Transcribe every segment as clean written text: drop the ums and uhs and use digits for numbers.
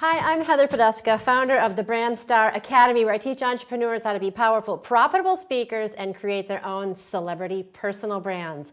Hi, I'm Heather Poduska, founder of the Brand Star Academy, where I teach entrepreneurs how to be powerful, profitable speakers and create their own celebrity personal brands.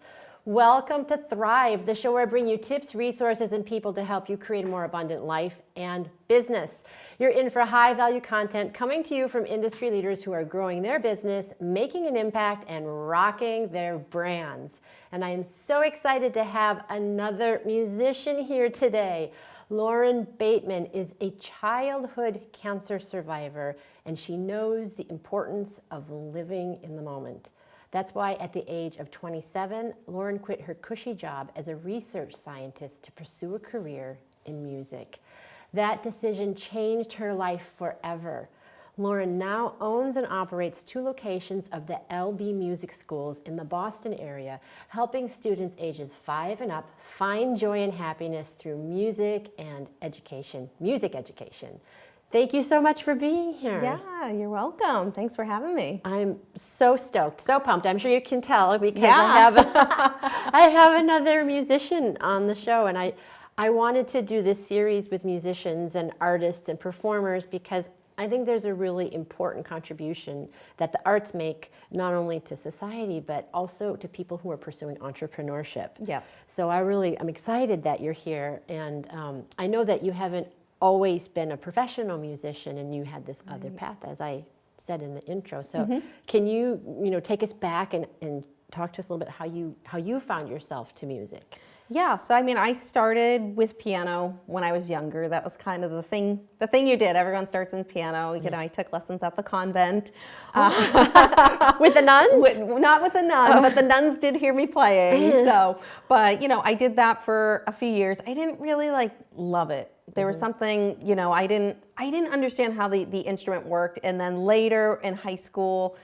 Welcome to Thrive, the show where I bring you tips, resources, and people to help you create a more abundant life and business. You're in for high-value content coming to you from industry leaders who are growing their business, making an impact, and rocking their brands. And I am so excited to have another musician here today. Loren Bateman is a childhood cancer survivor, and she knows the importance of living in the moment. That's why at the age of 27, Loren quit her cushy job as a research scientist to pursue a career in music. That decision changed her life forever. Loren now owns and operates 2 locations of the LB Music Schools in the Boston area, helping students ages 5 and up find joy and happiness through music and education, music education. Thank you so much for being here. Yeah, you're welcome. Thanks for having me. I'm so stoked, so pumped. I'm sure you can tell because Yeah. I have another musician on the show, and I wanted to do this series with musicians and artists and performers because I think there's a really important contribution that the arts make, not only to society, but also to people who are pursuing entrepreneurship. Yes. So I'm excited that you're here, and I know that you haven't always been a professional musician, and you had this other path, as I said in the intro. So can you take us back and talk to us a little bit how you found yourself to music? Yeah, so I started with piano when I was younger. That was kind of the thing you did. Everyone starts in piano. You know, I took lessons at the convent. With the nuns? Not with the nuns, but the nuns did hear me playing. But I did that for a few years. I didn't really love it. There was something, I didn't understand how the instrument worked. And then later in high school,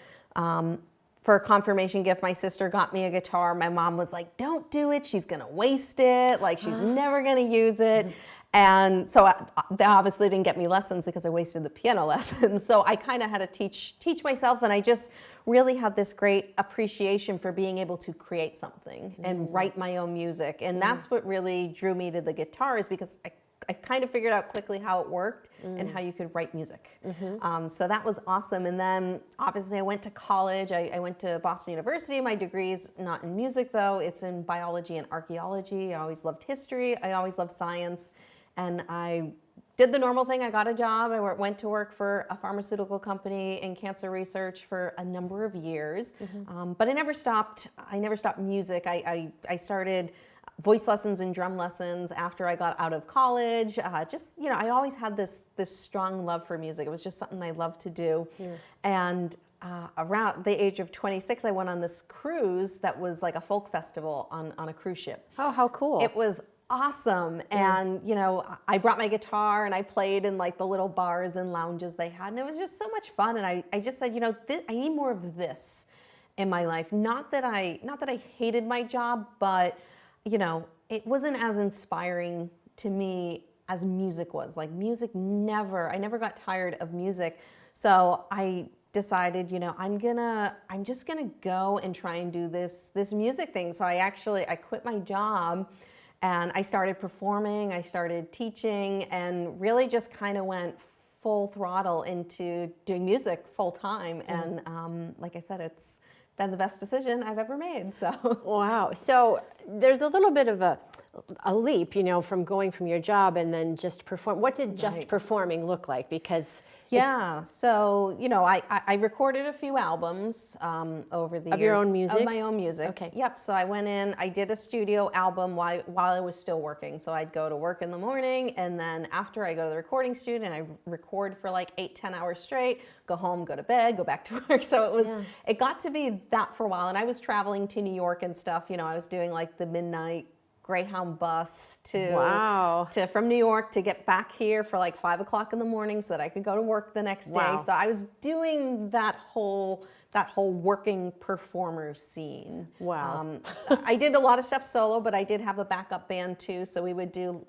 for a confirmation gift, my sister got me a guitar. My mom was like, don't do it. She's going to waste it. She's never going to use it. And so they obviously didn't get me lessons because I wasted the piano lessons. So I kind of had to teach myself. And I just really had this great appreciation for being able to create something and write my own music. And that's what really drew me to the guitar, is because I kind of figured out quickly how it worked and how you could write music. So that was awesome. And then obviously I went to college. I went to Boston University. My degree's not in music though. It's in biology and archaeology. I always loved history. I always loved science. And I did the normal thing. I got a job. I went to work for a pharmaceutical company in cancer research for a number of years. But I never stopped. I never stopped music. I started voice lessons and drum lessons after I got out of college. I always had this strong love for music. It was just something I loved to do. And around the age of 26, I went on this cruise that was like a folk festival on a cruise ship. Oh, how cool. It was awesome. And, I brought my guitar and I played in the little bars and lounges they had. And it was just so much fun. And I just said, I need more of this in my life. Not that I hated my job, but it wasn't as inspiring to me as music was. I never got tired of music. So I decided, I'm just gonna go and try and do this music thing. So I quit my job and I started performing, I started teaching, and really just kind of went full throttle into doing music full time. And like I said, it's been the best decision I've ever made. So wow. So there's a little bit of a leap, from going from your job and then just perform. What did just performing look like? Because so I recorded a few albums over the years. Of your own music? Of my own music. Okay. Yep. So I went in, I did a studio album while I was still working. So I'd go to work in the morning, and then after I go to the recording studio and I record for 8-10 hours straight, go home, go to bed, go back to work. So it got to be that for a while. And I was traveling to New York and stuff. I was doing the midnight Greyhound bus from New York to get back here for 5 o'clock in the morning so that I could go to work the next day. So I was doing that whole working performer scene. Wow. I did a lot of stuff solo, but I did have a backup band too. So we would do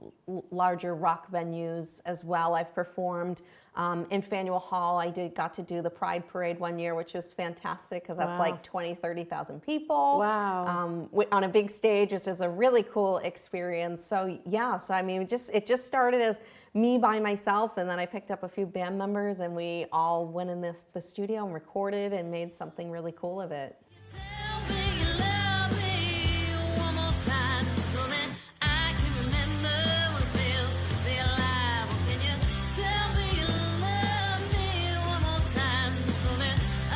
larger rock venues as well. I've performed In Faneuil Hall, I got to do the Pride Parade one year, which was fantastic because that's Wow. like 20, 30,000 people. Wow. On a big stage, which is a really cool experience. So yeah, so I mean, it just started as me by myself, and then I picked up a few band members, and we all went in the studio and recorded and made something really cool of it. Tell me you love me one more time so that I can remember what it feels to be alive. Or can you tell me you love me one more time so that I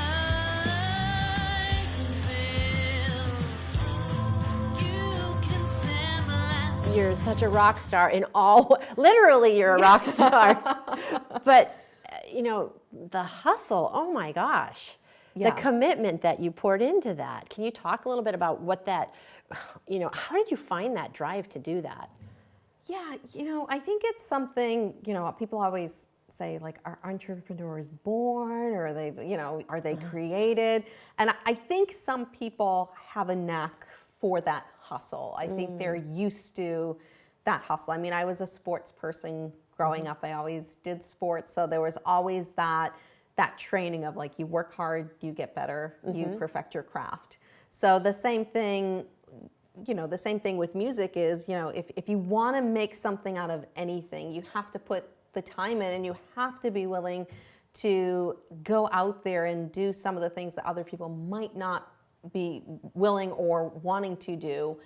can feel you can symbolize. You're such a rock star in all, literally you're a rock star. But, the hustle, oh my gosh. Yeah. The commitment that you poured into that. Can you talk a little bit about what that, how did you find that drive to do that? Yeah, I think it's something, people always say, like, are entrepreneurs born, or are they, are they created? And I think some people have a knack for that hustle. I think they're used to that hustle. I mean, I was a sports person growing up. I always did sports, so there was always that training of, like, you work hard, you get better, you perfect your craft. So the same thing with music is, if you want to make something out of anything, you have to put the time in, and you have to be willing to go out there and do some of the things that other people might not be willing or wanting to do,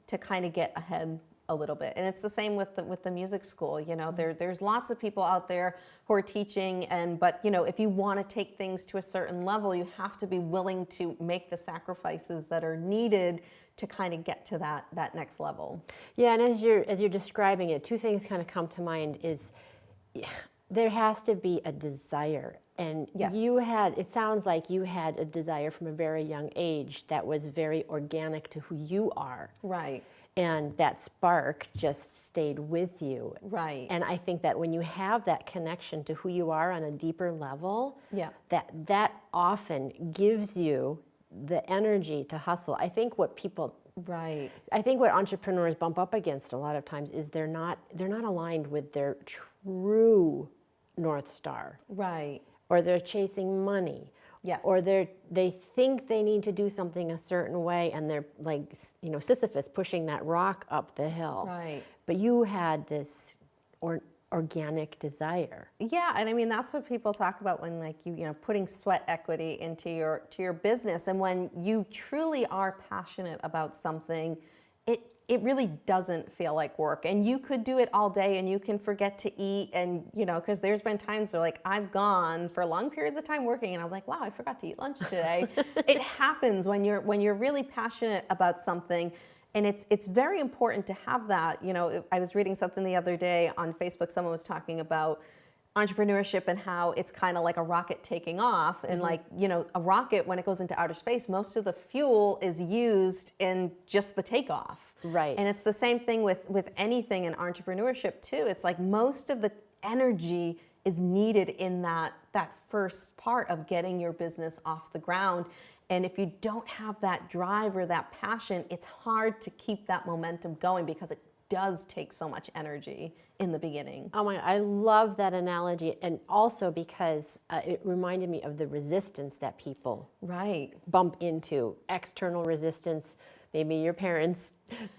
to kind of get ahead a little bit. And it's the same with the music school. There's lots of people out there who are teaching, but if you want to take things to a certain level, you have to be willing to make the sacrifices that are needed to kind of get to that next level. Yeah, and as you're describing it, two things kind of come to mind is there has to be a desire. And Yes. it sounds like you had a desire from a very young age that was very organic to who you are. Right. And that spark just stayed with you. Right. And I think that when you have that connection to who you are on a deeper level, Yeah. that often gives you the energy to hustle. I think what entrepreneurs bump up against a lot of times is they're not aligned with their true North Star. Right. Or they're chasing money. Yes. Or they think they need to do something a certain way, and they're like, Sisyphus pushing that rock up the hill. Right. But you had this organic desire. Yeah, and I mean, that's what people talk about when, like, putting sweat equity into your business. And when you truly are passionate about something, it really doesn't feel like work. And you could do it all day, and you can forget to eat, and because there's been times where, like, I've gone for long periods of time working, and I'm like, wow, I forgot to eat lunch today. It happens when you're really passionate about something. And it's very important to have that. I was reading something the other day on Facebook. Someone was talking about entrepreneurship and how it's kind of like a rocket taking off. And a rocket, when it goes into outer space, most of the fuel is used in just the takeoff. Right. And it's the same thing with anything in entrepreneurship too. It's like most of the energy is needed in that first part of getting your business off the ground. And if you don't have that drive or that passion, it's hard to keep that momentum going because it does take so much energy in the beginning. Oh my, I love that analogy. And also because it reminded me of the resistance that people Right. bump into. External resistance. Maybe your parents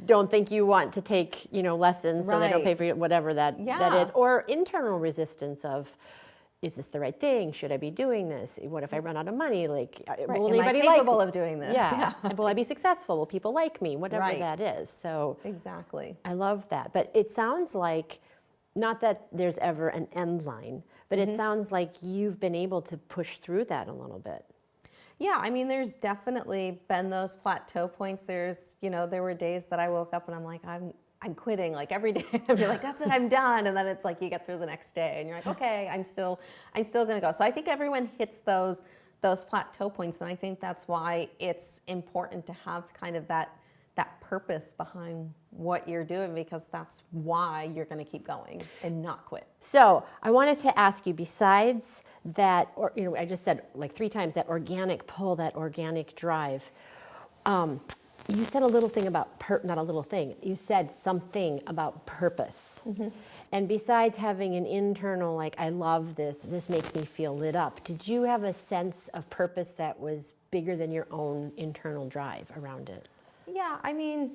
don't think you want to take, lessons, so they don't Right. pay for whatever that is. Or internal resistance of, is this the right thing? Should I be doing this? What if I run out of money? Like, Right. will Am I anybody capable like of doing this? Yeah. Will I be successful? Will people like me? Whatever Right. that is. So Exactly. I love that. But it sounds like, not that there's ever an end line, but it sounds like you've been able to push through that a little bit. Yeah, I mean, there's definitely been those plateau points. There were days that I woke up and I'm like, I'm quitting, like every day. I'd be like, that's it, I'm done. And then it's like you get through the next day and you're like, okay, I'm still gonna go. So I think everyone hits those plateau points, and I think that's why it's important to have kind of that purpose behind what you're doing, because that's why you're gonna keep going and not quit. So I wanted to ask you, besides that, or I just said like 3 times, that organic pull, that organic drive. You said a little thing about not a little thing. You said something about purpose, And besides having an internal, like, I love this, this makes me feel lit up, did you have a sense of purpose that was bigger than your own internal drive around it? Yeah, I mean,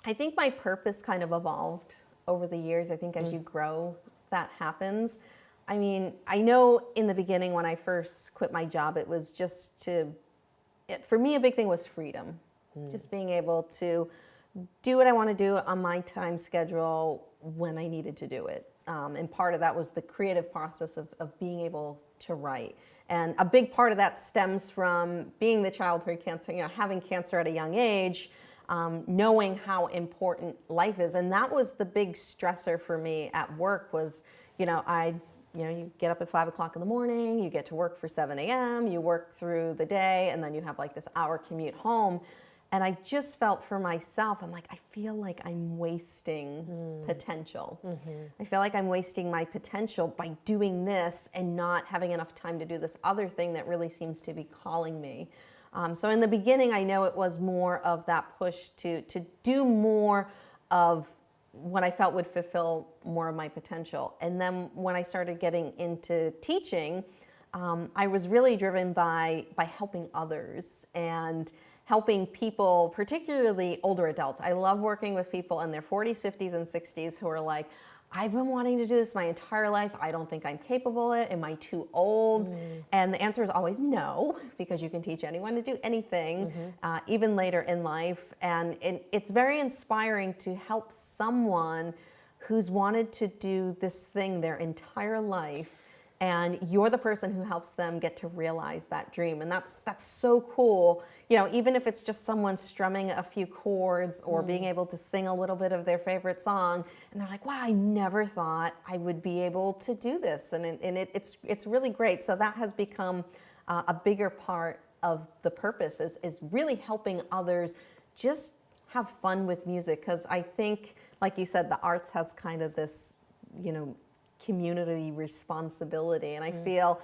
I think my purpose kind of evolved over the years. I think as you grow, that happens. I mean, I know in the beginning when I first quit my job, it was just for me, a big thing was freedom. Just being able to do what I want to do on my time schedule when I needed to do it. And part of that was the creative process of being able to write. And a big part of that stems from being the childhood cancer, having cancer at a young age, knowing how important life is. And that was the big stressor for me at work was, you get up at 5 o'clock in the morning, you get to work for 7 a.m., you work through the day, and then you have like this hour commute home. And I just felt for myself, I'm like, I feel like I'm wasting potential. I feel like I'm wasting my potential by doing this and not having enough time to do this other thing that really seems to be calling me. So in the beginning, I know it was more of that push to do more of what I felt would fulfill more of my potential. And then when I started getting into teaching, I was really driven by helping others and helping people, particularly older adults. I love working with people in their 40s, 50s, and 60s who are like, I've been wanting to do this my entire life. I don't think I'm capable of it. Am I too old? And the answer is always no, because you can teach anyone to do anything, even later in life. And it's very inspiring to help someone who's wanted to do this thing their entire life, and you're the person who helps them get to realize that dream. And that's so cool. Even if it's just someone strumming a few chords or being able to sing a little bit of their favorite song, and they're like, wow, I never thought I would be able to do this. And it's really great. So that has become a bigger part of the purpose is really helping others just have fun with music. Because I think, like you said, the arts has kind of this, community responsibility. And I feel,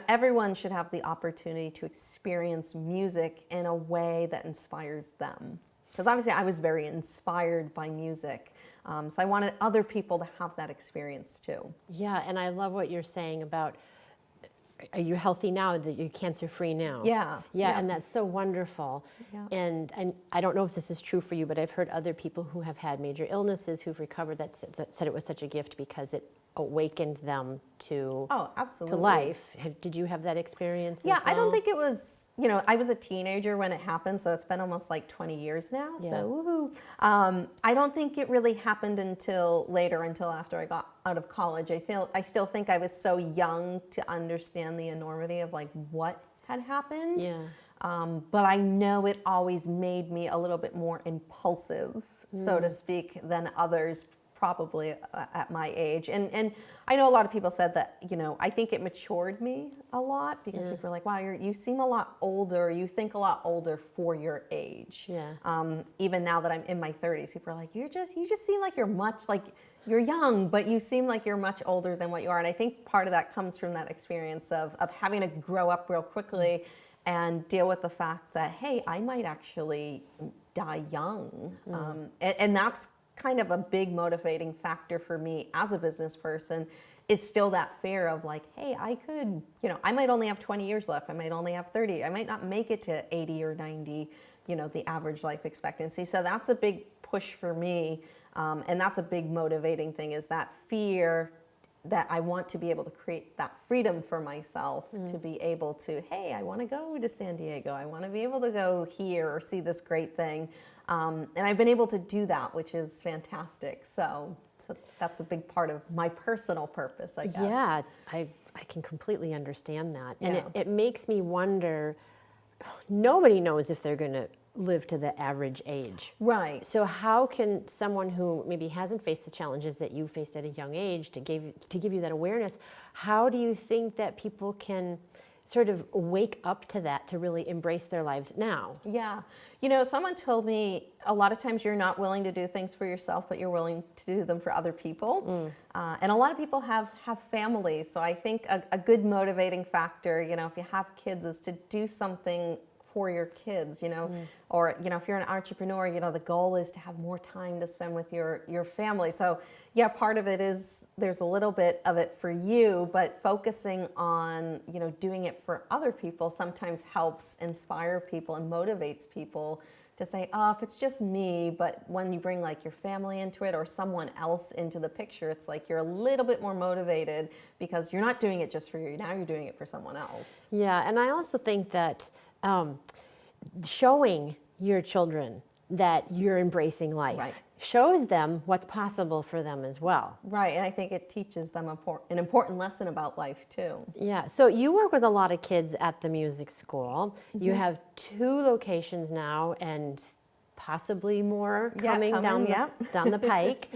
everyone should have the opportunity to experience music in a way that inspires them. Because obviously I was very inspired by music. So I wanted other people to have that experience too. Yeah, and I love what you're saying about, are you healthy now, that you're cancer-free now? Yeah. Yeah, and that's so wonderful. Yeah. And I don't know if this is true for you, but I've heard other people who have had major illnesses who've recovered that said it was such a gift because it awakened them to absolutely. to life. Did you have that experience? Yeah, as I don't well? think it was, I was a teenager when it happened, so it's been almost like 20 years now, Yeah. so woohoo. I don't think it really happened until after I got out of college. I still think I was so young to understand the enormity of like what had happened. Yeah. But I know it always made me a little bit more impulsive, so to speak, than others probably at my age. And I know a lot of people said that, I think it matured me a lot because people are like, wow, you seem a lot older, you think a lot older for your age. Yeah. Even now that I'm in my 30s, people are like, you just seem like you're young, but you seem like you're much older than what you are. And I think part of that comes from that experience of having to grow up real quickly and deal with the fact that, hey, I might actually die young. And that's kind of a big motivating factor for me as a business person, is still that fear of like, hey, I could, I might only have 20 years left. I might only have 30. I might not make it to 80 or 90, the average life expectancy. So that's a big push for me. And that's a big motivating thing, is that fear that I want to be able to create that freedom for myself to be able to, hey, I want to go to San Diego. I want to be able to go here or see this great thing. And I've been able to do that, which is fantastic. So that's a big part of my personal purpose, I guess. Yeah, I can completely understand that. And Yeah. it makes me wonder, nobody knows if they're going to live to the average age. Right. So how can someone who maybe hasn't faced the challenges that you faced at a young age to give you that awareness, how do you think that people can sort of wake up to that, to really embrace their lives now? Yeah. Someone told me a lot of times you're not willing to do things for yourself, but you're willing to do them for other people. And a lot of people have families. So I think a good motivating factor, if you have kids, is to do something for your kids, or, if you're an entrepreneur, the goal is to have more time to spend with your family. So yeah, part of it is there's a little bit of it for you, but focusing on, doing it for other people sometimes helps inspire people and motivates people to say, oh, if it's just me, but when you bring like your family into it or someone else into the picture, it's like you're a little bit more motivated because you're not doing it just for you. Now you're doing it for someone else. Yeah, and I also think that showing your children that you're embracing life Right. shows them what's possible for them as well. Right, and I think it teaches them an important lesson about life too. Yeah, so you work with a lot of kids at the music school. Mm-hmm. You have 2 locations now and possibly more Yeah, coming down the pike.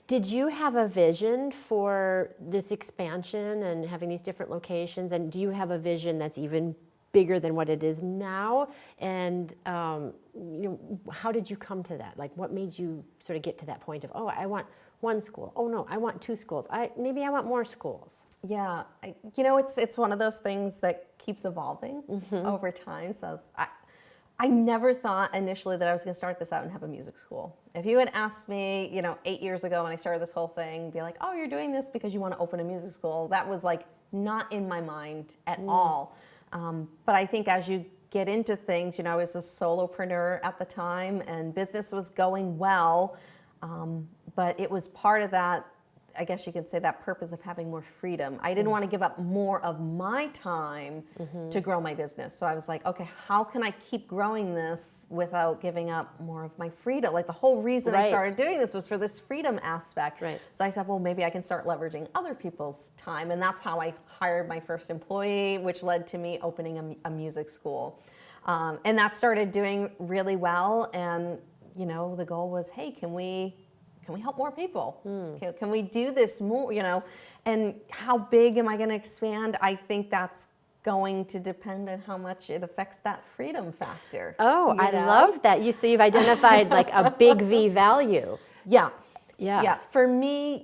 Did you have a vision for this expansion and having these different locations? And do you have a vision that's even bigger than what it is now? And how did you come to that? Like, what made you sort of get to that point of, oh, I want 1 school. Oh no, I want 2 schools. Maybe I want more schools. Yeah, it's one of those things that keeps evolving over time. So I never thought initially that I was going to start this out and have a music school. If you had asked me, 8 years ago when I started this whole thing, be like, oh, you're doing this because you want to open a music school, that was like not in my mind at all. But I think as you get into things, I was a solopreneur at the time and business was going well, but it was part of that, I guess you could say, that purpose of having more freedom. I didn't want to give up more of my time to grow my business. So I was like, okay, how can I keep growing this without giving up more of my freedom? Like the whole reason I started doing this was for this freedom aspect. Right. So I said, well, maybe I can start leveraging other people's time. And that's how I hired my first employee, which led to me opening a music school. And that started doing really well. And, the goal was, hey, can we help more people? Can we do this more, and how big am I going to expand? I think that's going to depend on how much it affects that freedom factor. Oh, I love that. So you've identified like a big V value. Yeah. Yeah. For me,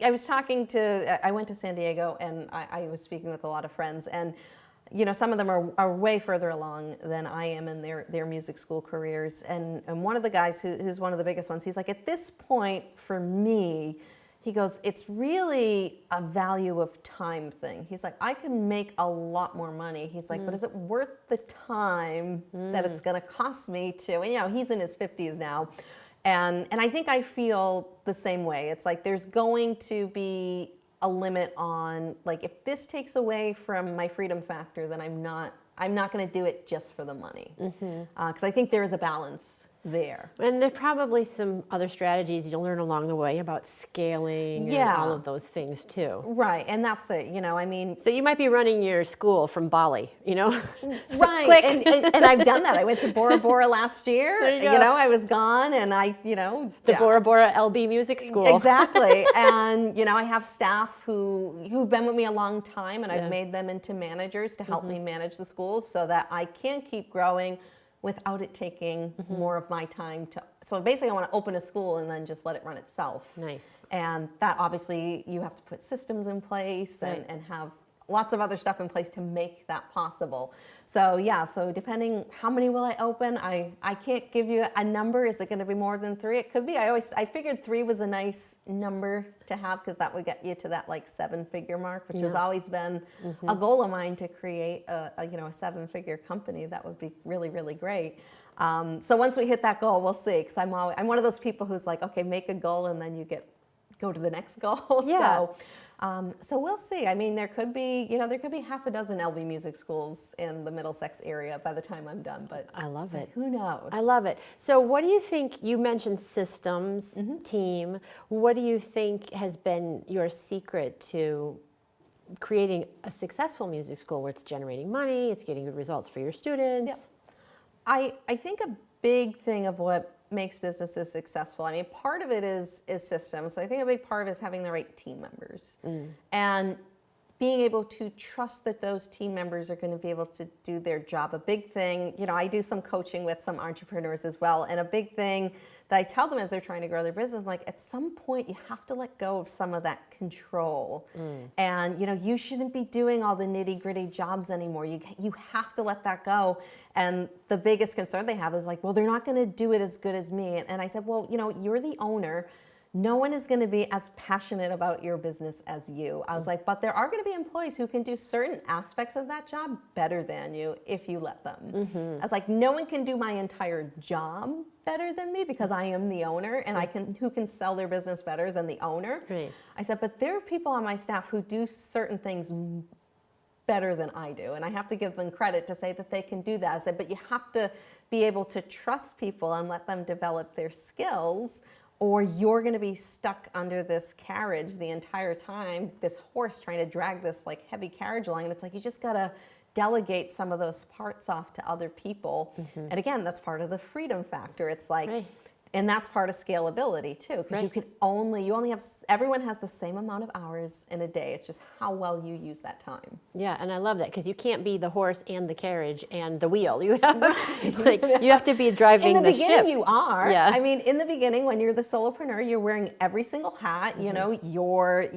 I went to San Diego and I was speaking with a lot of friends, and some of them are way further along than I am in their music school careers. And one of the guys who's one of the biggest ones, he's like, at this point for me, he goes, it's really a value of time thing. He's like, I can make a lot more money. He's like, but is it worth the time that it's going to cost me to? And he's in his 50s now. And I think I feel the same way. It's like there's going to be a limit on, like, if this takes away from my freedom factor, then I'm not going to do it just for the money. Because I think there is a balance there. And there's probably some other strategies you'll learn along the way about scaling and all of those things too. Right, and that's it, So you might be running your school from Bali, Right, Click. and I've done that. I went to Bora Bora last year, There you go. I was gone, and The Bora Bora LB Music School. Exactly, and I have staff who've been with me a long time, and I've made them into managers to help me manage the schools so that I can keep growing without it taking more of my time so basically I want to open a school and then just let it run itself. Nice. And that obviously you have to put systems in place and have lots of other stuff in place to make that possible. So depending how many will I open, I can't give you a number. Is it going to be more than 3? It could be. I figured 3 was a nice number to have because that would get you to that like 7-figure mark, which has always been a goal of mine, to create a 7-figure company. That would be really, really great. So once we hit that goal, we'll see. Because I'm one of those people who's like, okay, make a goal and then you go to the next goal. Yeah. So we'll see. I mean, there could be half a dozen LB music schools in the Middlesex area by the time I'm done, but I love it. Who knows? I love it. So what do you think, you mentioned systems, team, what do you think has been your secret to creating a successful music school where it's generating money, it's getting good results for your students? Yeah. I think a big thing of what makes businesses successful, I mean, part of it is systems. So I think a big part of it is having the right team members. And being able to trust that those team members are going to be able to do their job. A big thing, I do some coaching with some entrepreneurs as well, and a big thing that I tell them as they're trying to grow their business, like at some point you have to let go of some of that control. And you shouldn't be doing all the nitty-gritty jobs anymore. You have to let that go. And the biggest concern they have is like, well, they're not going to do it as good as me. And I said, well, you're the owner. No one is going to be as passionate about your business as you. I was like, but there are going to be employees who can do certain aspects of that job better than you if you let them. I was like, no one can do my entire job better than me because I am the owner, and who can sell their business better than the owner. Right. I said, but there are people on my staff who do certain things better than I do, and I have to give them credit to say that they can do that. I said, but you have to be able to trust people and let them develop their skills, or you're going to be stuck under this carriage the entire time, this horse trying to drag this like heavy carriage along. And it's like, you just got to delegate some of those parts off to other people. And again, that's part of the freedom factor. It's like, and that's part of scalability too, because you only have, everyone has the same amount of hours in a day. It's just how well you use that time. Yeah, and I love that because you can't be the horse and the carriage and the wheel. You have you have to be driving in the ship. beginning you are. Yeah. I mean, in the beginning when you're the solopreneur, you're wearing every single hat. You're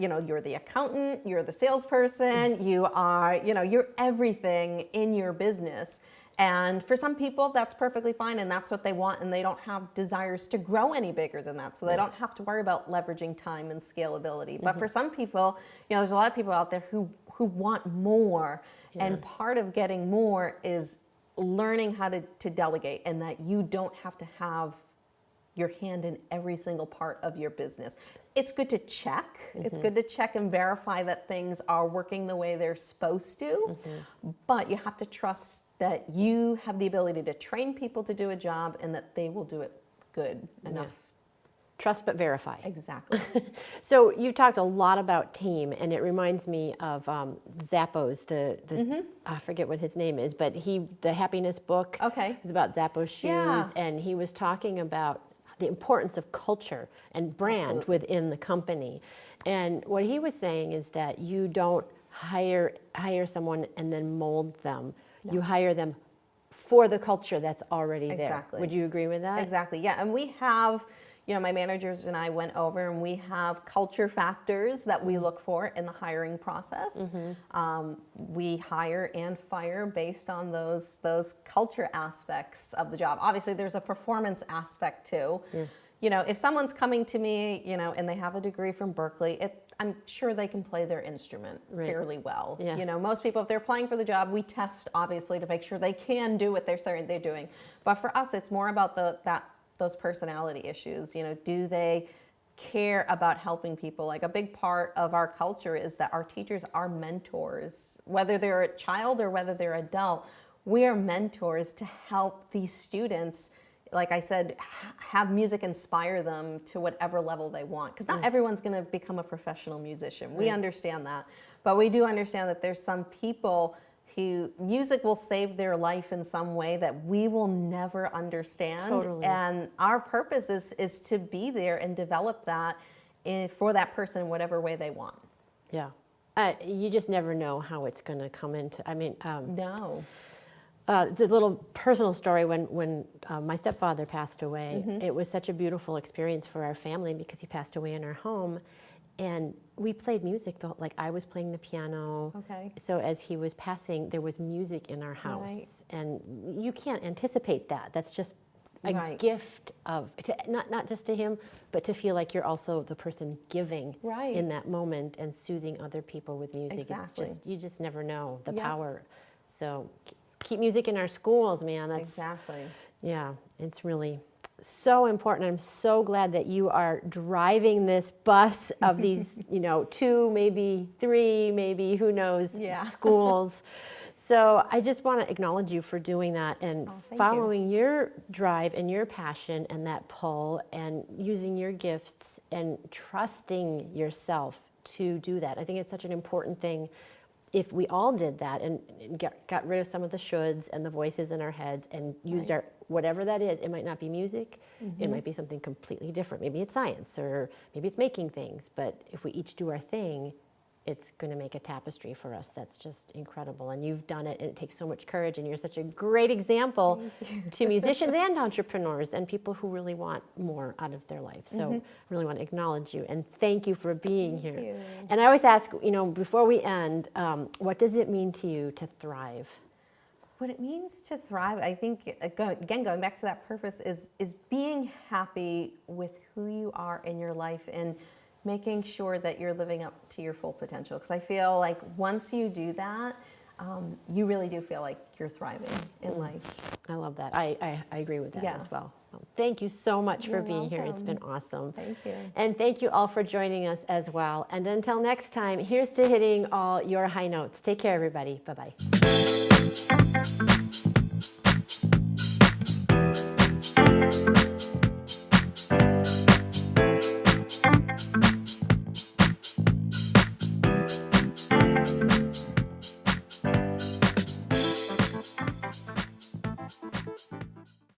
the accountant, you're the salesperson, you are, you're everything in your business. And for some people, that's perfectly fine, and that's what they want, and they don't have desires to grow any bigger than that, so they don't have to worry about leveraging time and scalability. But for some people, there's a lot of people out there who want more, and part of getting more is learning how to delegate, and that you don't have to have your hand in every single part of your business. It's good to check. It's good to check and verify that things are working the way they're supposed to, but you have to trust that you have the ability to train people to do a job and that they will do it good enough. Trust but verify. Exactly. So you talked a lot about team, and it reminds me of Zappos, I forget what his name is, but the happiness book is about Zappos shoes, and he was talking about the importance of culture and brand within the company. And what he was saying is that you don't hire someone and then mold them. No. You hire them for the culture that's already there. Exactly. Would you agree with that? Exactly, yeah. And we have, my managers and I went over, and we have culture factors that we look for in the hiring process. We hire and fire based on those culture aspects of the job. Obviously, there's a performance aspect too. If someone's coming to me, and they have a degree from Berkeley, I'm sure they can play their instrument fairly well. Most people, if they're applying for the job, we test obviously to make sure they can do what they're saying they're doing. But for us, it's more about those personality issues. Do they care about helping people? Like, a big part of our culture is that our teachers are mentors, whether they're a child or whether they're adult. We are mentors to help these students, like I said, have music inspire them to whatever level they want. Because not everyone's going to become a professional musician. We understand that. But we do understand that there's some people who music will save their life in some way that we will never understand. Totally. And our purpose is to be there and develop that for that person in whatever way they want. Yeah. You just never know how it's going to come into, No. The little personal story, when my stepfather passed away, it was such a beautiful experience for our family because he passed away in our home, and we played music, like I was playing the piano. So as he was passing, there was music in our house, and you can't anticipate that. That's just a gift not just to him, but to feel like you're also the person giving in that moment and soothing other people with music. Exactly. You just never know the power. So keep music in our schools, man. Yeah, it's really so important. I'm so glad that you are driving this bus of these, 2, maybe 3, maybe who knows, schools. So I just want to acknowledge you for doing that and following your drive and your passion and that pull and using your gifts and trusting yourself to do that. I think it's such an important thing. If we all did that and got rid of some of the shoulds and the voices in our heads and used our, whatever that is, it might not be music, it might be something completely different. Maybe it's science, or maybe it's making things, but if we each do our thing, it's going to make a tapestry for us that's just incredible. And you've done it, and it takes so much courage, and you're such a great example to musicians and entrepreneurs and people who really want more out of their life. So I really want to acknowledge you and thank you for being here. you. And I always ask, before we end, what does it mean to you to thrive? What it means to thrive, I think, again, going back to that purpose, is being happy with who you are in your life and making sure that you're living up to your full potential. Because I feel like once you do that, you really do feel like you're thriving in life. I love that. I agree with that Yeah. as well. Thank you so much for You're being here. It's been welcome. awesome. Thank you. And thank you all for joining us as well. And until next time, here's to hitting all your high notes. Take care, everybody. Bye-bye.